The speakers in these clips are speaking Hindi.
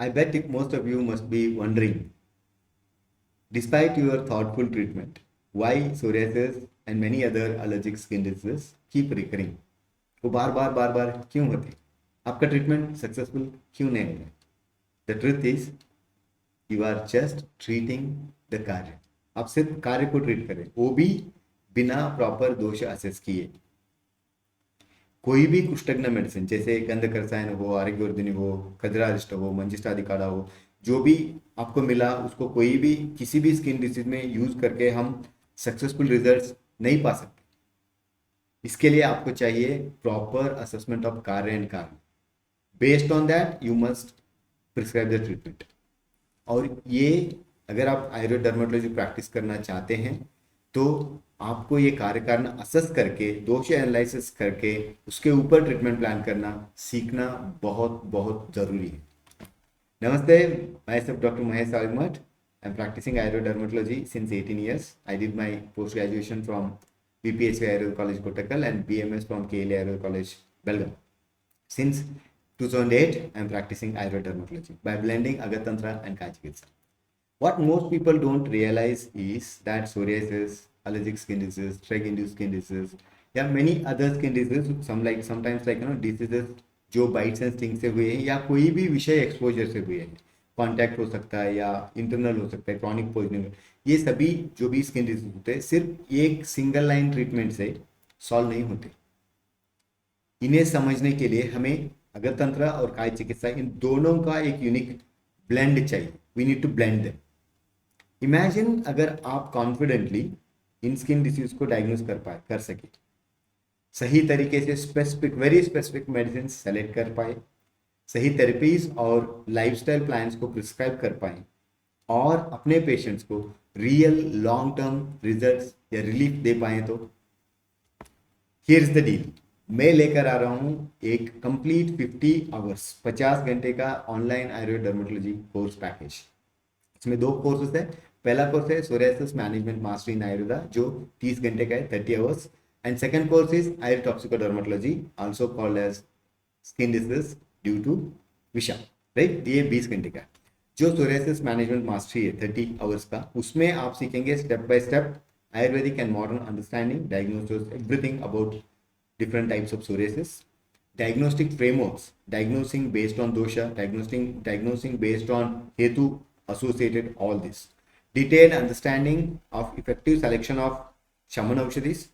I bet most of you must be wondering, despite your thoughtful treatment, why psoriasis and many other allergic skin diseases keep recurring? वो बार बार क्यों होते हैं? आपका ट्रीटमेंट सक्सेसफुल क्यों नहीं होता? The truth is, you are just treating the कार्य. आप सिर्फ कार्य को ट्रीट करें, वो भी बिना प्रॉपर दोष असेस किए. कोई भी कुष्ठग्न मेडिसिन जैसे गंधक रसायन हो, आरोग्यवर्धिनी हो, खजरारिष्ट हो, मंजिष्ठाधिकाड़ा हो, जो भी आपको मिला उसको कोई भी किसी भी स्किन डिसीज में यूज करके हम सक्सेसफुल रिजल्ट्स नहीं पा सकते. इसके लिए आपको चाहिए प्रॉपर असेसमेंट ऑफ कार्य एंड कारण. Based on that you must prescribe the treatment. और ये अगर आप आयुर्वेद डर्मेटोलॉजी प्रैक्टिस करना चाहते हैं तो आपको ये कार्य कारण असेस करके, दोष एनालिसिस करके उसके ऊपर ट्रीटमेंट प्लान करना सीखना बहुत बहुत जरूरी है. नमस्ते, myself Dr. Mahesh Algmat. I'm practicing Ayurveda dermatology since 18 years. I did my post graduation from BPHC Ayurveda College Kottakkal and BMS from KLA Ayurveda College Belgaum. Since 2008, I'm practicing Ayurveda dermatology by blending Agatantra and Kai Chikitsa. What most people don't realize is that psoriasis, allergic skin disease, drug-induced skin disease, या many other skin diseases, sometimes like diseases जो बाइट्स एंड स्टिंग से हुए हैं या कोई भी विषय एक्सपोजर से हुए हैं, कॉन्टैक्ट हो सकता है या इंटरनल हो सकता है, क्रॉनिक पॉइजनिंग, ये सभी जो भी स्किन डिजीज होते हैं सिर्फ एक सिंगल लाइन ट्रीटमेंट से सॉल्व नहीं होते. इन्हें समझने के लिए हमें अगरतंत्र और काय चिकित्सा, इन दोनों का एक यूनिक ब्लेंड चाहिए. We need to blend them. Imagine अगर आप कॉन्फिडेंटली इन स्किन डिसीज को डायग्नोज कर सके, सही तरीके से specific, very specific medicine select कर पाए, सही थेरेपीज और लाइफस्टाइल प्लान्स को प्रिस्क्राइब कर पाए और अपने पेशेंट्स को रियल लॉन्ग टर्म रिजल्ट्स या रिलीफ दे पाए, तो हियर इज द डील. मैं लेकर आ रहा हूं एक कंप्लीट 50 घंटे का online Ayurveda dermatology course package. इसमें दो कोर्सेज है. पहला कोर्स है psoriasis management mastery in Ayurveda जो 30 घंटे का है, 30 hours. And second course is ayurtoxicodermatology also called as skin disease due to visha, right. ये 20 घंटे का है. जो सोरियासिस मैनेजमेंट मास्टरी है 30 आवर्स का, उसमें आप सीखेंगे step by step Ayurvedic and modern understanding, diagnosis, everything about different types of psoriasis, diagnostic frameworks, diagnosing based on dosha, diagnosing based on hetu associated, all this. Detailed understanding of effective selection of shaman औषधीस,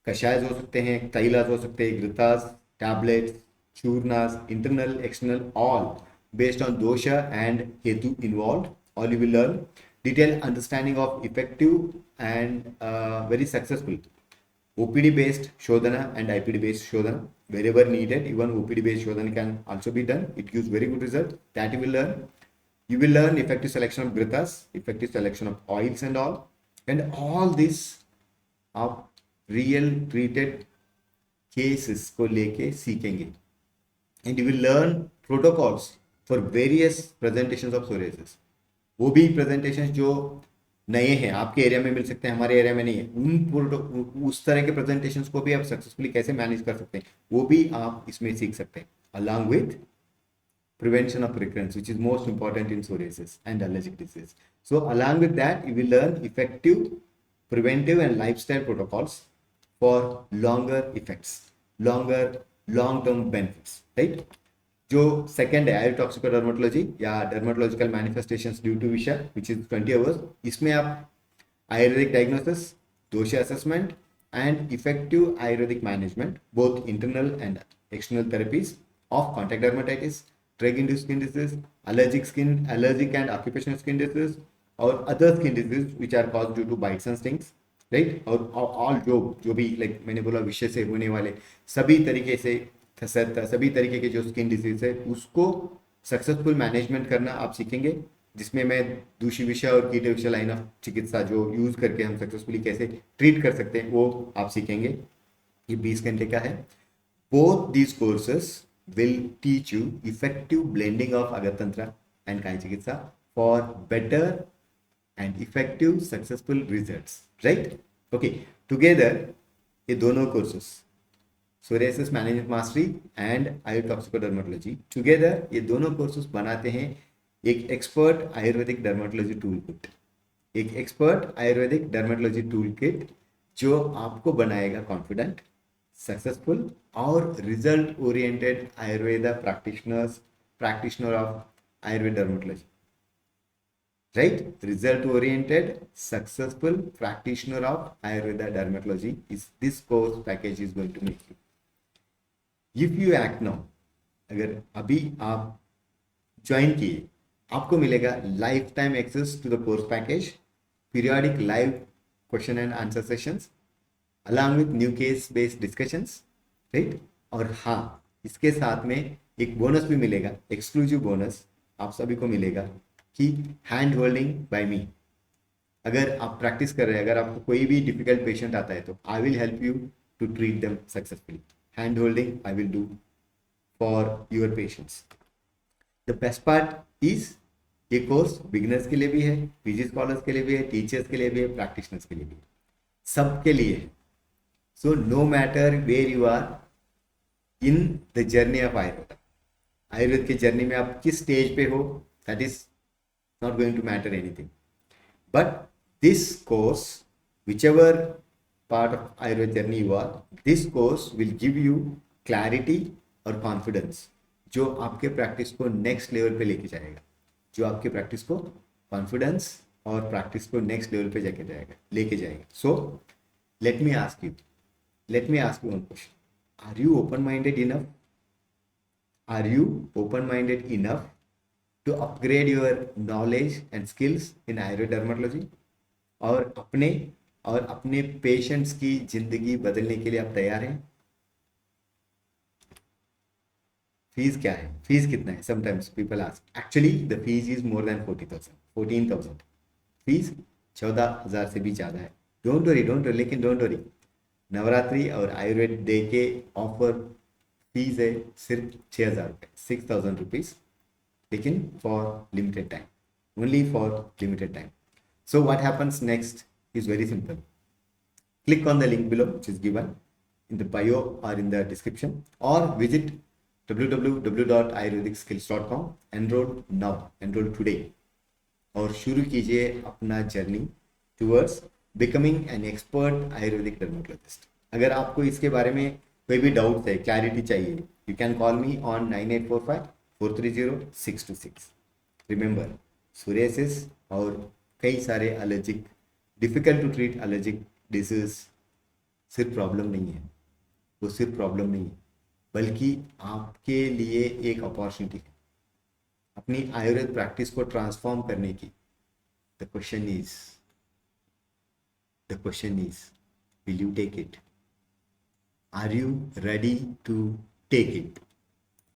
कषाय हो सकते हैं, तैलास हो सकते हैं, घृतास, tablets, चूर्णास, internal, external, all based on dosha and hetu involved. All you will learn. Detailed understanding of effective and very successful OPD based Shodhana and IPD based Shodhana wherever needed. Even OPD based Shodhana can also be done. It gives very good result. That you will learn. You will learn effective selection of grithas, effective selection of oils and all this आप real treated cases को लेके सीखेंगे. And you will learn protocols for various presentations of psoriasis. वो भी presentations जो नए हैं, आपके एरिया में मिल सकते हैं, हमारे एरिया में नहीं है, उस तरह के प्रेजेंटेशंस को भी आप सक्सेसफुली कैसे मैनेज कर सकते हैं वो भी आप इसमें सीख सकते हैं. Along with prevention of recurrence, which is most important in psoriasis and allergic disease. So along with that, you will learn effective preventive and lifestyle protocols for longer effects, long term benefits, right? जो सेकेंड है आयुर्टॉक्सिकोडर्मेटोलॉजी या dermatological manifestations due to visha, which is 20 hours. इसमें आप Ayurvedic diagnosis, dosha assessment and effective Ayurvedic management, both internal and external therapies of contact dermatitis, drug induced skin disease, allergic and occupational skin disease और other skin disease which are caused due to bites and stings, right. और ऑल जो भी लाइक मैंने बोला विषय से होने वाले सभी तरीके से, सभी तरीके के जो स्किन डिजीज है उसको सक्सेसफुल मैनेजमेंट करना आप सीखेंगे, जिसमें मैं दूषी विषय और कीट विषय लाइन ऑफ चिकित्सा जो यूज करके हम सक्सेसफुली कैसे ट्रीट कर सकते हैं वो आप सीखेंगे. ये 20 घंटे का है. Both these courses will teach you effective blending of Agadtantra and Kaya Chikitsa for better and effective successful results, right. Okay, together ये दोनों courses psoriasis management mastery and ayurtoxicodermatology together, ये दोनों कोर्सेज बनाते हैं एक expert Ayurvedic dermatology tool kit. एक expert Ayurvedic dermatology tool kit जो आपको बनाएगा कॉन्फिडेंट, सक्सेसफुल और result oriented Ayurveda practitioner of Ayurveda dermatology, right? Result oriented successful practitioner of ayurveda dermatology is this course package is going to make you. If you act now, अगर अभी आप ज्वाइन किए, आपको मिलेगा lifetime access to the course package, periodic live question and answer sessions along with new case based discussions, right? और हाँ, इसके साथ में एक बोनस भी मिलेगा, एक्सक्लूसिव बोनस आप सभी को मिलेगा कि हैंड होल्डिंग बाय मी। अगर आप प्रैक्टिस कर रहे हैं, अगर आपको कोई भी डिफिकल्ट पेशेंट आता है तो I will help you to treat them successfully. Hand holding I will do for your patients. The best part is ये कोर्स बिगिनर्स के लिए भी है, पीजी स्कॉलर्स के लिए भी है, टीचर्स के लिए भी है, प्रैक्टिशनर्स के लिए भी है, सबके लिए है। So no matter where you are in the journey of Ayurveda, Ayurveda की जर्नी में आप किस स्टेज पे हो, that is not going to matter anything. But this course, whichever part of Ayurveda journey you are, this course will give you clarity और confidence जो आपके प्रैक्टिस को नेक्स्ट लेवल पे लेके जाएगा, जो आपके प्रैक्टिस को कॉन्फिडेंस और प्रैक्टिस को नेक्स्ट लेवल पे लेके जाएगा। So let me ask you one question, are you open minded enough? Are you open minded enough to upgrade your knowledge and skills in Ayurveda dermatology? और अपने पेशेंट्स की जिंदगी बदलने के लिए आप तैयार हैं? फीस क्या है, फीस कितना है? Sometimes people ask, actually the fees is more than 14,000। Fees 14,000 से भी ज़्यादा है। डोंट वरी, लेकिन डोंट वरी, नवरात्रि और आयुर्वेद डे के ऑफर फीस है सिर्फ 6,000 रुपये, 6,000 रुपीज़, लेकिन for limited time, only for limited time. So what happens next is very simple, click on the link below which is given in the bio or in the description, or visit www.ayurvedicskills.com, enroll today और शुरू कीजिए अपना journey towards becoming an expert Ayurvedic dermatologist. अगर आपको इसके बारे में कोई भी डाउट है, क्लैरिटी चाहिए, you can call me on 9845-430-626। Remember, psoriasis और कई सारे allergic, difficult to treat allergic disease सिर्फ प्रॉब्लम नहीं है, वो सिर्फ प्रॉब्लम नहीं है, बल्कि आपके लिए एक अपॉर्चुनिटी है अपनी आयुर्वेद प्रैक्टिस को ट्रांसफॉर्म करने की। The question is will you take it? Are you ready to take it?